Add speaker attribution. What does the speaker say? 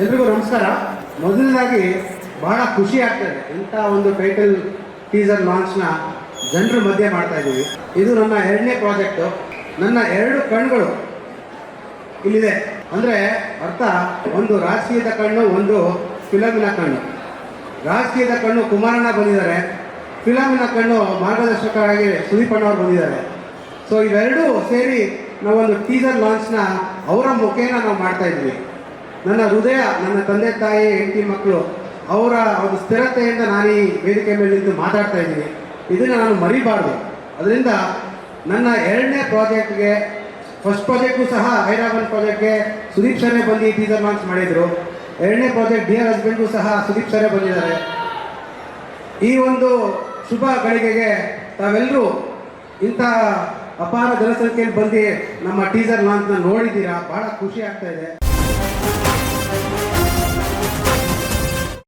Speaker 1: ಎಲ್ರಿಗೂ ನಮಸ್ಕಾರ. ಮೊದಲನೇದಾಗಿ ಬಹಳ ಖುಷಿ ಆಗ್ತದೆ ಇಂಥ ಒಂದು ಟೈಟಲ್ ಟೀಸರ್ ಲಾಂಚ್ನ ಜನರ ಮಧ್ಯೆ ಮಾಡ್ತಾ ಇದ್ದೀವಿ. ಇದು ನನ್ನ 2ನೇ ಪ್ರಾಜೆಕ್ಟು. ನನ್ನ 2 ಕಣ್ಣುಗಳು ಇಲ್ಲಿದೆ. ಅಂದರೆ ಅರ್ಥ, ಒಂದು ರಾಜಕೀಯದ ಕಣ್ಣು, ಒಂದು ಫಿಲಮಿನ ಕಣ್ಣು. ರಾಜಕೀಯದ ಕಣ್ಣು ಕುಮಾರಣ್ಣ ಬಂದಿದ್ದಾರೆ, ಫಿಲಮಿನ ಕಣ್ಣು ಮಾರ್ಗದರ್ಶಕರಾಗಿ ಸುದೀಪ್ ಅಣ್ಣವ್ರು ಬಂದಿದ್ದಾರೆ. ಸೊ ಇವೆರಡೂ ಸೇರಿ ನಾವೊಂದು ಟೀಸರ್ ಲಾಂಚ್ನ ಅವರ ಮುಖೇನ ನಾವು ಮಾಡ್ತಾ ಇದ್ವಿ. ನನ್ನ ಹೃದಯ, ನನ್ನ ತಂದೆ ತಾಯಿ, ಹೆಂಡತಿ ಮಕ್ಕಳು, ಅವರ ಒಂದು ಸ್ಥಿರತೆಯಿಂದ ನಾನು ಈ ವೇದಿಕೆ ಮೇಲೆ ನಿಂತು ಮಾತಾಡ್ತಾ ಇದ್ದೀನಿ. ಇದನ್ನು ನಾನು ಮರಿಬಾರ್ದು. ಅದರಿಂದ ನನ್ನ 2ನೇ ಪ್ರಾಜೆಕ್ಟ್ಗೆ, ಫಸ್ಟ್ ಪ್ರಾಜೆಕ್ಟು ಸಹ ಹೈರಾಬನ್ ಪ್ರಾಜೆಕ್ಟ್ಗೆ ಸುದೀಪ್ ಸರ್ರೆ ಬಂದು ಟೀಸರ್ ಲಾಂಚ್ ಮಾಡಿದರು. 2ನೇ ಪ್ರಾಜೆಕ್ಟ್ ಡಿಯರ್ ಹಸ್ಬೆಂಡ್ಗೂ ಸಹ ಸುದೀಪ್ ಸರ್ರೆ ಬಂದಿದ್ದಾರೆ. ಈ ಒಂದು ಶುಭ ಗಳಿಗೆಗೆ ತಾವೆಲ್ಲರೂ ಇಂಥ ಅಪಾರ ಜನಸಂಖ್ಯೆಯಲ್ಲಿ ಬಂದು ನಮ್ಮ ಟೀಸರ್ ಲಾಂಚ್ನ ನೋಡಿದ್ದೀರಾ. ಭಾಳ ಖುಷಿ ಆಗ್ತಾ ಇದೆ.